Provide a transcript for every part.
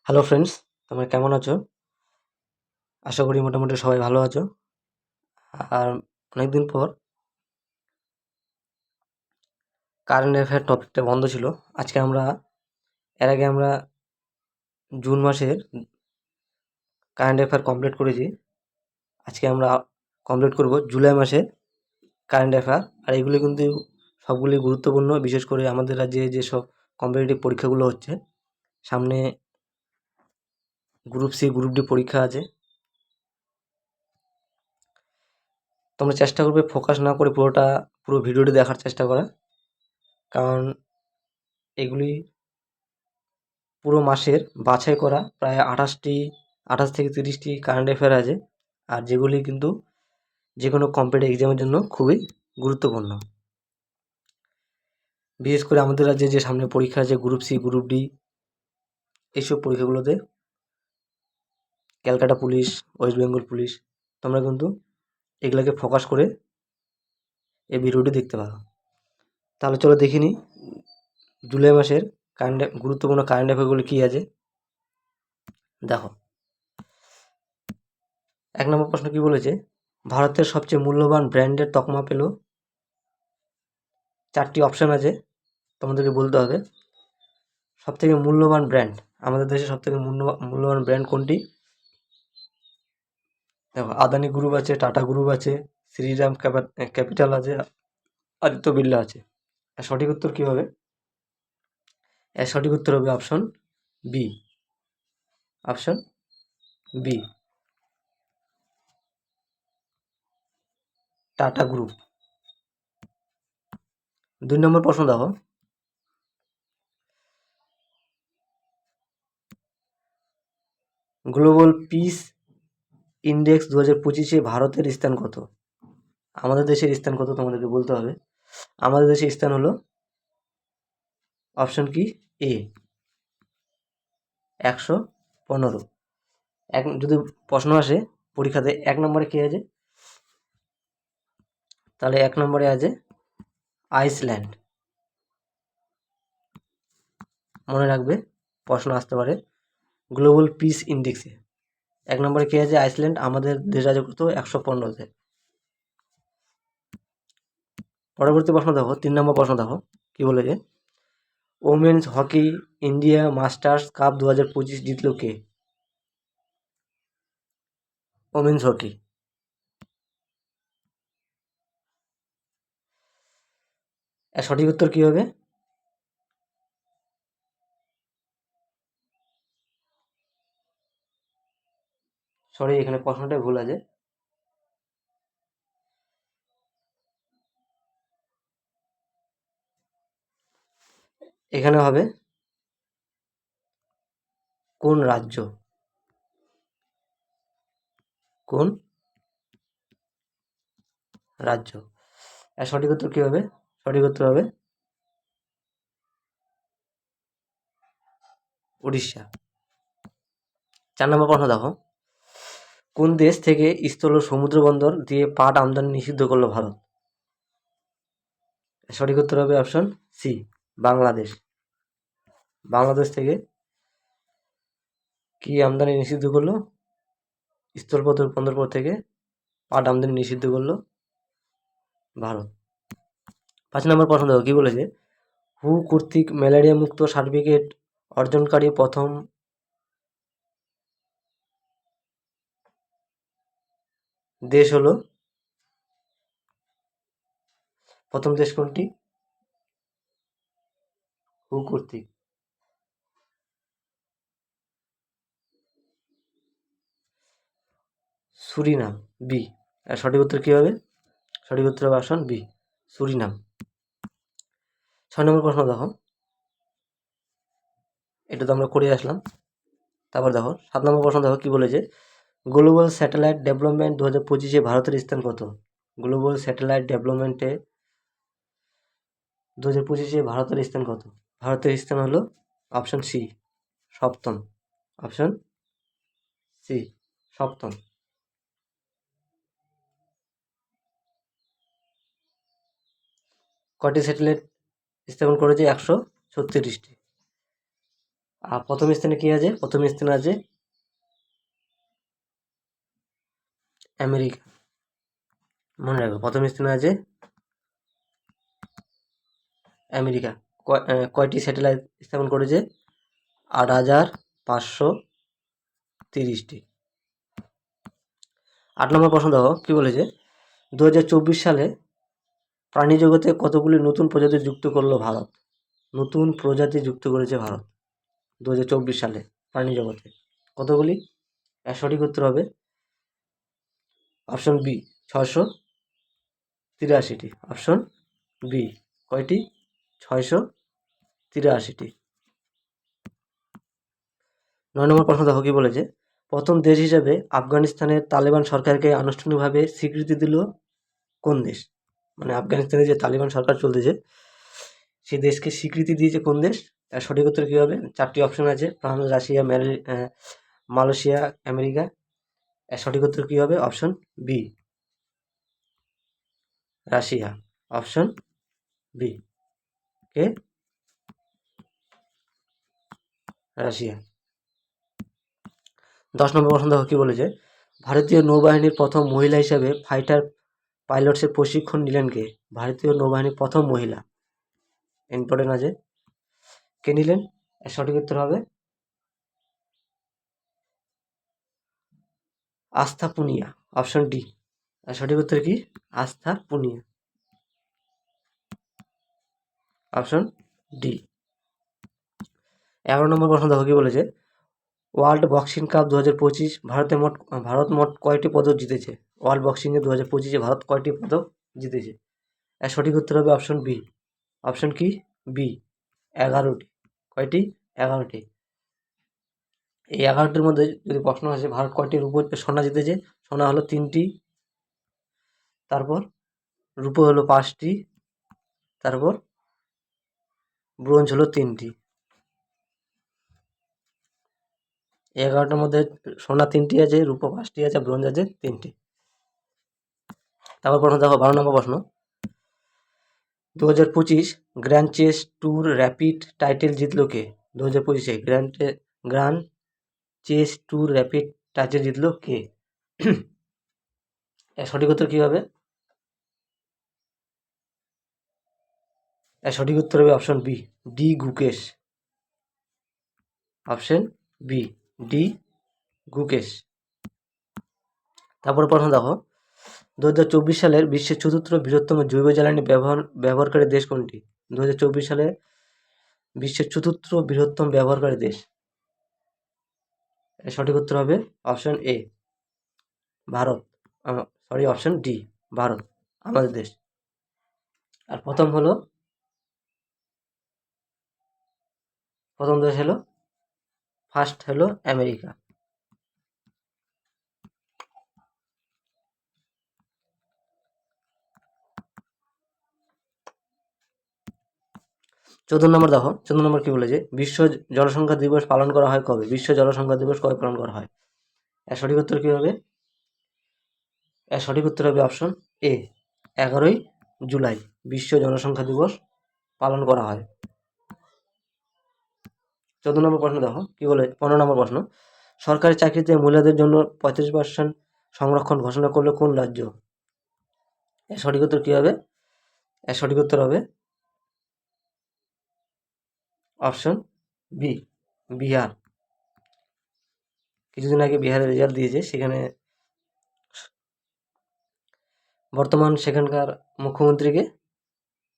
Hello friends, তোমরা কেমন আছো? আশা করি মোটামুটি সবাই ভালো আছো। আর অনেকদিন পর কারেন্ট অ্যাফেয়ার টপিকটা বন্ধ ছিল। আজকে এর আগে আমরা জুন মাসের কারেন্ট অ্যাফেয়ার কমপ্লিট করেছি। আজকে আমরা কমপ্লিট করব জুলাই মাসের কারেন্ট অ্যাফেয়ার। আর এগুলি কিন্তু সবগুলি গুরুত্বপূর্ণ, বিশেষ করে আমাদের রাজ্যে যেসব কম্পিটিটিভ পরীক্ষাগুলো হচ্ছে। সামনে গ্রুপ সি, গ্রুপ ডি পরীক্ষা আছে। তোমরা চেষ্টা করবে ফোকাস না করে পুরো ভিডিওটি দেখার চেষ্টা করা, কারণ এগুলি পুরো মাসের বাছাই করা প্রায় 28 থেকে 30টি কারেন্ট অ্যাফেয়ার আছে, আর যেগুলি কিন্তু যে কোনো কম্পিটিটিভ এক্সামের জন্য খুবই গুরুত্বপূর্ণ। বিশেষ করে আমাদের রাজ্যে যে সামনে পরীক্ষা আছে গ্রুপ সি, গ্রুপ ডি, এইসব পরীক্ষাগুলোতে Calcutta police, West Bengal police, তোমরা কিন্তু এগুলোকে ফোকাস করে এই ভিডিওটি দেখতে পারো। তাহলে চলো দেখে নিই জুলাই মাসের গুরুত্বপূর্ণ কারেন্ট অ্যাফেয়ারগুলি কী আছে। দেখো, 1 নম্বর প্রশ্ন কি বলেছে, ভারতের সবচেয়ে মূল্যবান ব্র্যান্ডের তকমা পেল। 4টি অপশান আছে, তোমাদেরকে বলতে হবে সবথেকে মূল্যবান ব্র্যান্ড, আমাদের দেশে সবথেকে মূল্যবান ব্র্যান্ড কোনটি। দেখো, আদানি গ্রুপ আছে, টাটা গ্রুপ আছে, শ্রীরাম ক্যাপিটাল আছে, আদিত্য বিড়লা আছে। এর সঠিক উত্তর কী হবে? এর সঠিক উত্তর হবে option B. Option B, Tata group. 2 নম্বর প্রশ্ন দেখো, গ্লোবাল পিস ইন্ডেক্স 2025-এ ভারতের স্থান কত? আমাদের দেশের স্থান কত তোমাদেরকে বলতে হবে। আমাদের দেশের স্থান হলো অপশন কি, এ, 115। যদি প্রশ্ন আসে পরীক্ষাতে 1 নম্বরে কে আছে, তাহলে 1 নম্বরে আছে আইসল্যান্ড। মনে রাখবে, প্রশ্ন আসতে পারে গ্লোবাল পিস ইন্ডেক্সে 1 নম্বরে কে আছে, আইসল্যান্ড। আমাদের দেশ আছে কত, 115তে। পরবর্তী প্রশ্ন দেখো, 3 নম্বর প্রশ্ন দেখো কি বলেছে, women's hockey India masters cup 2025 জিতল কে? Women's hockey. এর সঠিক উত্তর কি হবে? সরি, এখানে প্রশ্নটাই ভুল আছে। এখানে হবে কোন রাজ্য, কোন রাজ্য। এর সঠিক উত্তর কি হবে? সঠিক উত্তর হবে উড়িষ্যা। 4 নম্বর প্রশ্ন দেখো, কোন দেশ থেকে স্থল ও সমুদ্র বন্দর দিয়ে পাট আমদানি নিষিদ্ধ করলো ভারত? এর সঠিক উত্তর হবে অপশন সি, বাংলাদেশ। বাংলাদেশ থেকে কি আমদানি নিষিদ্ধ করলো? স্থলপথ ও বন্দর থেকে পাট আমদানি নিষিদ্ধ করলো ভারত। 5 নম্বর প্রশ্ন দেখো কি বলেছে, হু কর্তৃক ম্যালেরিয়া মুক্ত সার্টিফিকেট অর্জনকারী প্রথম দেশ হলো, প্রথম দেশ কোনটি হু কর্তৃক? Surinam, B. আর সঠিক উত্তর কি হবে? সঠিক উত্তর হবে অপশন বি, সুরিনাম। 6 নম্বর প্রশ্ন দেখো, এটা তো আমরা করে আসলাম। তারপর দেখো 7 নম্বর প্রশ্ন দেখো কি বলেছে, গ্লোবাল স্যাটেলাইট ডেভেলপমেন্ট 2025-এ ভারতের স্থান কত? গ্লোবাল স্যাটেলাইট ডেভেলপমেন্টে 2025-এ ভারতের স্থান কত? ভারতের স্থান হলো অপশন সি, সপ্তম। অপশন সি, সপ্তম। কটি স্যাটেলাইট স্থাপন করেছে? 136টি। আর প্রথম স্থানে কি আছে? প্রথম স্থানে আছে আমেরিকা। মনে রাখবে, প্রথম স্থানে আছে আমেরিকা। কয়টি স্যাটেলাইট স্থাপন করেছে? 8,530টি। 8 নম্বর প্রশ্ন দেখো কি বলেছে, 2024 সালে প্রাণী জগতে কতগুলি নতুন প্রজাতি যুক্ত করলো ভারত? নতুন প্রজাতি যুক্ত করেছে ভারত 2024 সালে প্রাণী জগতে কতগুলি? সঠিক উত্তর হবে অপশন বি, 683টি। অপশন বি, কয়টি? 683টি। 9 নম্বর প্রশ্ন দেখো কি বলেছে, প্রথম দেশ হিসেবে আফগানিস্তানের তালেবান সরকারকে আনুষ্ঠানিকভাবে স্বীকৃতি দিল কোন দেশ? মানে আফগানিস্তানে যে তালিবান সরকার চলতেছে সেই দেশকে স্বীকৃতি দিয়েছে কোন দেশ? সঠিক উত্তর কী হবে? 4টি অপশন আছে, ফ্রান্স, রাশিয়া, মালয়েশিয়া, আমেরিকা। সঠিক উত্তর কী হবে? Option B, Russia. Option B, কে? রাশিয়া। 10 নম্বর প্রশ্ন দেখো কি বলেছে, ভারতীয় নৌবাহিনীর প্রথম মহিলা হিসাবে ফাইটার পাইলটসের প্রশিক্ষণ নিলেন কে? ভারতীয় নৌবাহিনীর প্রথম মহিলা, ইম্পর্টেন্ট আছে, কে নিলেন? সঠিক উত্তর হবে আস্থা পুনিয়া। Option D. সঠিক উত্তর কি? আস্থা পুনিয়া। Option D. 11 নম্বর প্রশ্ন দেখো কি বলেছে, ওয়ার্ল্ড বক্সিং কাপ 2025 ভারত মোট কয়টি পদক জিতেছে? ওয়ার্ল্ড বক্সিংয়ে 2025-এ ভারত কয়টি পদক জিতেছে? সঠিক উত্তর হবে অপশন বি। অপশন কি? বি, 11টি। কয়টি? 11টি। এই 11টির মধ্যে যদি প্রশ্ন আসে ভারত কয়টি সোনা জিতেছে? সোনা হলো 3টি, তারপর রূপো হলো 5টি, তারপর ব্রোঞ্জ হলো 3টি। 11টার মধ্যে সোনা 3টি আছে, রূপো 5টি আছে, ব্রোঞ্জ আছে 3টি। তারপর প্রশ্ন দেখো, 12 নম্বর প্রশ্ন, 2025 grand chess tour rapid title জিতলো কে? 2025-এ grand chess tour rapid title জিতলো কে? সঠিক উত্তর কী হবে? সঠিক উত্তর হবে option B, D Gukesh. Option B, D Gukesh. তারপর প্রশ্ন দেখো, 2024 সালের বিশ্বের চতুর্থ বৃহত্তম জৈব জ্বালানি ব্যবহারকারী দেশ কোনটি? 2024 সালে বিশ্বের চতুর্থ বৃহত্তম ব্যবহারকারী দেশ। সঠিক উত্তর হবে অপশন এ, ভারত। অপশন ডি, ভারত, আমাদের দেশ। আর প্রথম দেশ হলো, ফার্স্ট হলো আমেরিকা। চোদ্দ নম্বর দেখো, 14 নম্বর কি বলেছে, বিশ্ব জনসংখ্যা দিবস পালন করা হয় কবে? বিশ্ব জনসংখ্যা দিবস কবে পালন করা হয়? সঠিক উত্তর কী হবে? সঠিক উত্তর হবে অপশন এ, 11ই জুলাই বিশ্ব জনসংখ্যা দিবস পালন করা হয়। 14 নম্বর প্রশ্ন দেখো কি বলে, 15 নম্বর প্রশ্ন, সরকারি চাকরিতে মহিলাদের জন্য 35% সংরক্ষণ ঘোষণা করলো কোন রাজ্য? সঠিক উত্তর কী হবে? সঠিক উত্তর হবে অপশন বি, বিহার। কিছুদিন আগে বিহারের রেজাল্ট দিয়েছে, সেখানে বর্তমান সেখানকার মুখ্যমন্ত্রীকে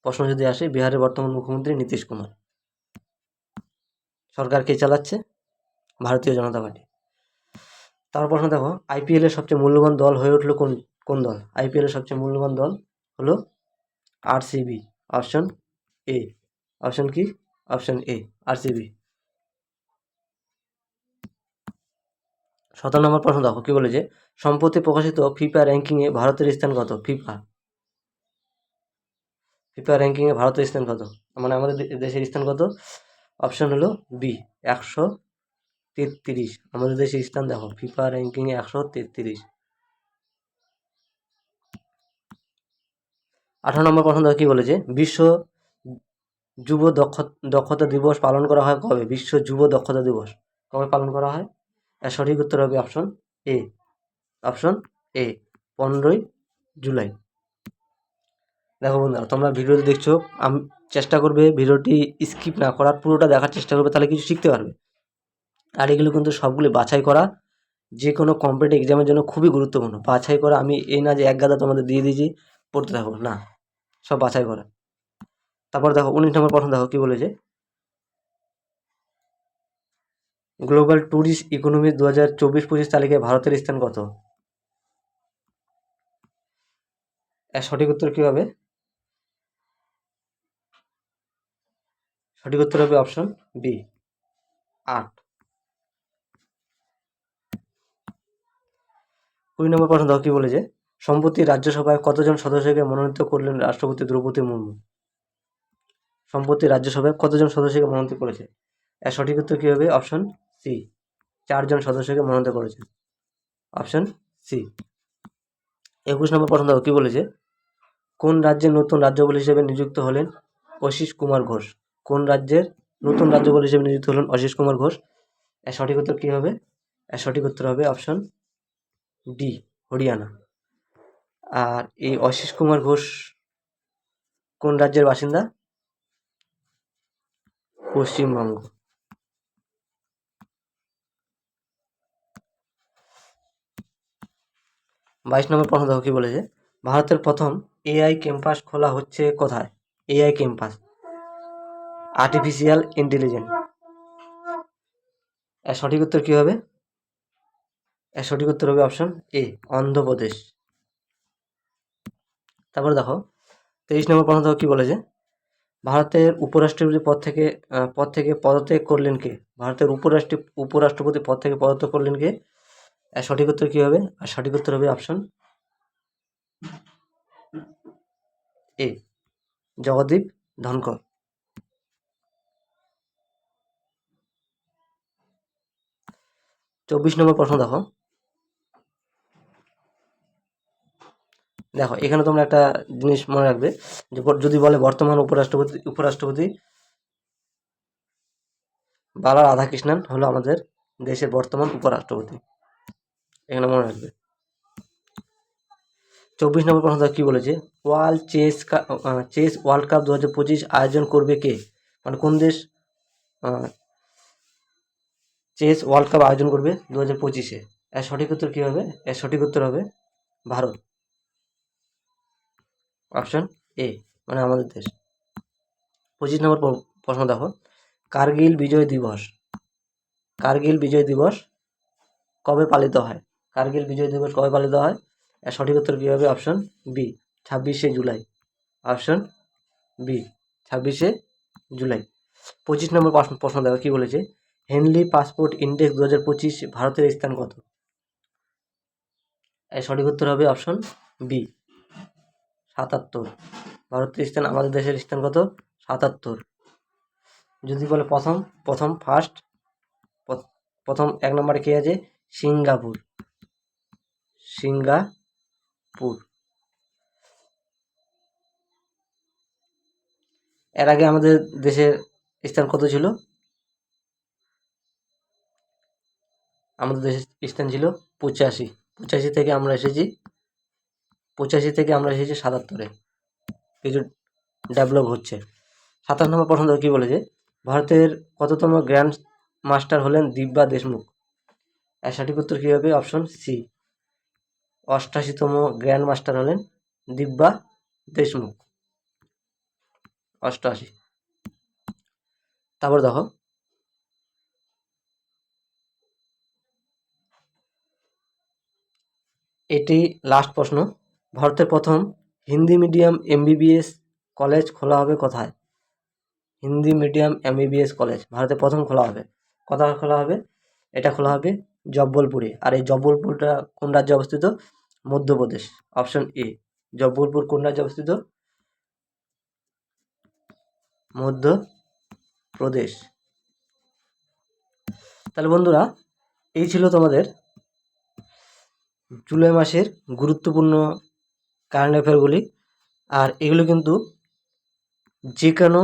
প্রশ্ন যদি আসে, বিহারের বর্তমান মুখ্যমন্ত্রী নীতিশ কুমার। সরকার কে চালাচ্ছে? ভারতীয় জনতা পার্টি। তারপর প্রশ্ন দেখো, আইপিএলের সবচেয়ে মূল্যবান দল হয়ে উঠলো কোন দল? আইপিএলের সবচেয়ে মূল্যবান দল হলো আরসিবি। Option A. অপশন কি? Option A, RCB. 17 নম্বর প্রশ্ন দেখো কি বলেছে, সম্প্রতি প্রকাশিত ফিফা র্যাঙ্কিংয়ে ভারতের স্থান কত? ফিফা র্যাঙ্কিংয়ে ভারতের স্থান কত? মানে আমাদের দেশের স্থান কত? অপশন হলো বি, 133। আমাদের দেশের স্থান দেখো ফিফা র্যাঙ্কিংয়ে 133। 18 নম্বর প্রশ্ন দেখো কি বলেছে, যুব দক্ষতা দিবস পালন করা হয় কবে? বিশ্ব যুব দক্ষতা দিবস কবে পালন করা হয়? এর সঠিক উত্তর হবে অপশন এ। অপশন এ 15ই জুলাই। দেখো বন্ধুরা, তোমরা ভিডিওটি দেখছো, আমি চেষ্টা করবে ভিডিওটি স্কিপ না করার, পুরোটা দেখার চেষ্টা করবে, তাহলে কিছু শিখতে পারবে। আর এগুলো কিন্তু সবগুলি বাছাই করা, যে কোনো কম্পিটিটিভ এক্সামের জন্য খুবই গুরুত্বপূর্ণ। বাছাই করা, আমি এই না যে এক গাদা তোমাদের দিয়ে দিয়েছি পড়তে থাকো, না, সব বাছাই করা। তারপর দেখো 19 নম্বর প্রশ্ন, দেখো কি বলেছে, গ্লোবাল ট্যুরিস্ট ইকোনমি 2024-25 তালিকায় ভারতের স্থান কত? এর সঠিক উত্তর কি হবে? সঠিক উত্তর হবে অপশন বি 8। 20 নম্বর প্রশ্ন দেখো কি বলেছে, সম্প্রতি রাজ্যসভায় কতজন সদস্যকে মনোনীত করলেন রাষ্ট্রপতি দ্রৌপদী মুর্মু? সম্প্রতি রাজ্যসভায় কতজন সদস্যকে মনোনীত করেছে? এর সঠিক উত্তর কি হবে? অপশন সি 4জন সদস্যকে মনোনীত করেছে। Option C. 21 নম্বর প্রশ্ন দেখো কি বলেছে, কোন রাজ্যের নতুন রাজ্যপাল হিসেবে নিযুক্ত হলেন আশিস কুমার ঘোষ? কোন রাজ্যের নতুন রাজ্যপাল হিসেবে নিযুক্ত হলেন আশিস কুমার ঘোষ? এর সঠিক উত্তর কি হবে? এর সঠিক উত্তর হবে অপশন ডি হরিয়ানা। আর এই আশিস কুমার ঘোষ কোন রাজ্যের বাসিন্দা? পশ্চিমবঙ্গ। 22 নম্বর প্রশ্ন দেখো কি বলেছে, ভারতের প্রথম এআই ক্যাম্পাস খোলা হচ্ছে কোথায়? AI campus, artificial intelligence. এর সঠিক উত্তর কি হবে? এর সঠিক উত্তর হবে অপশন এ অন্ধ্রপ্রদেশ। তারপর দেখো 23 নম্বর প্রশ্ন দেখো কি বলেছে, ভারতের উপরাষ্ট্রপতি পদ থেকে পদত্যাগ করলেন কে? ভারতের উপরাষ্ট্রপতি পদ থেকে পদত্যাগ করলেন কে? এর সঠিক উত্তর কি হবে? আর সঠিক উত্তর হবে অপশন এ জগদীপ ধনকর। 24 নম্বর প্রশ্ন দেখো, দেখো এখানে তোমরা একটা জিনিস মনে রাখবে, যে যদি বলে বর্তমান উপরাষ্ট্রপতি বালা রাধাকৃষ্ণন হলো আমাদের দেশের বর্তমান উপরাষ্ট্রপতি, এখানে মনে রাখবে। 24 নম্বর প্রশ্ন কি বলেছে, ওয়ার্ল্ড চেস ওয়ার্ল্ড কাপ 2025 আয়োজন করবে কে? মানে কোন দেশ চেস ওয়ার্ল্ড কাপ আয়োজন করবে 2025-এ? এর সঠিক উত্তর কি হবে? এর সঠিক উত্তর হবে ভারত। অপশন এ, মানে আমাদের দেশ। 25 নম্বর প্রশ্ন দেখো, কার্গিল বিজয় দিবস কবে পালিত হয়? কার্গিল বিজয় দিবস কবে পালিত হয়? এর সঠিক উত্তর কী হবে? অপশন বি 26শে জুলাই। অপশন বি 26শে জুলাই। 25 নম্বর প্রশ্ন দেখো কী বলেছে, হেনলি পাসপোর্ট ইন্ডেক্স 2025 ভারতের স্থান কত? এর সঠিক উত্তর হবে অপশন বি 77। ভারতের স্থান, আমাদের দেশের স্থান কত? 77। যদি বলে প্রথম 1 নম্বরে কে আছে? সিঙ্গাপুর। এর আগে আমাদের দেশের স্থান কত ছিল? আমাদের দেশের স্থান ছিল 85। 85 থেকে আমরা এসেছি 77-এ। কিছু ডেভেলপ হচ্ছে। 27 নম্বর প্রশ্ন কি বলেছে, ভারতের কততম গ্র্যান্ড মাস্টার হলেন দিব্যা দেশমুখ? এর সঠিক উত্তর কী হবে? অপশন সি 88তম গ্র্যান্ড মাস্টার হলেন দিব্যা দেশমুখ। 88। তারপর দেখো এটি লাস্ট প্রশ্ন, ভারতের প্রথম হিন্দি মিডিয়াম এমবিবিএস কলেজ খোলা হবে কোথায়? হিন্দি মিডিয়াম এমবিবিএস কলেজ ভারতে প্রথম খোলা হবে। কোথায় খোলা হবে? এটা খোলা হবে জব্বলপুরে। আর এই জব্বলপুরটা কোন রাজ্যে অবস্থিত? মধ্যপ্রদেশ। অপশন এ জব্বলপুর কোন রাজ্যে অবস্থিত? মধ্যপ্রদেশ। তাহলে বন্ধুরা, এই ছিল তোমাদের জুলাই মাসের গুরুত্বপূর্ণ কারেন্ট অ্যাফেয়ারগুলি। আর এগুলো কিন্তু যে কোনো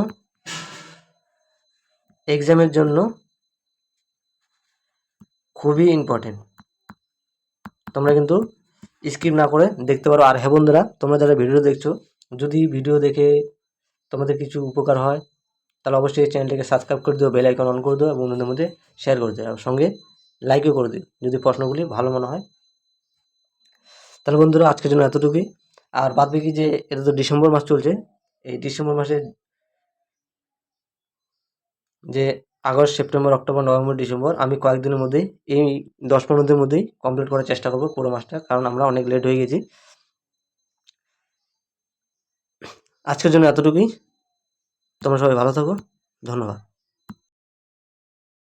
এক্সামের জন্য খুবই ইম্পর্টেন্ট। তোমরা কিন্তু স্কিপ না করে দেখতে পারো। আর হ্যাঁ বন্ধুরা, তোমরা যারা ভিডিও দেখছো, যদি ভিডিও দেখে তোমাদের কিছু উপকার হয় তাহলে অবশ্যই চ্যানেলটিকে সাবস্ক্রাইব করে দিও, বেল আইকন অন করে দিও এবং বন্ধুদের মধ্যে শেয়ার করে দিও, আর সঙ্গে লাইকও করে দিও যদি প্রশ্নগুলি ভালো মনে হয়। তাহলে বন্ধুরা আজকের জন্য এতটুকুই। আর বাদ বাকি যে এটা তো ডিসেম্বর মাস চলছে, এই ডিসেম্বর মাসে যে August, September, October, November, December আমি কয়েকদিনের মধ্যেই এই 10-15 দিনের মধ্যেই কমপ্লিট করার চেষ্টা করবো পুরো মাসটা, কারণ আমরা অনেক লেট হয়ে গেছি। আজকের জন্য এতটুকুই। তোমরা সবাই ভালো থাকো। ধন্যবাদ।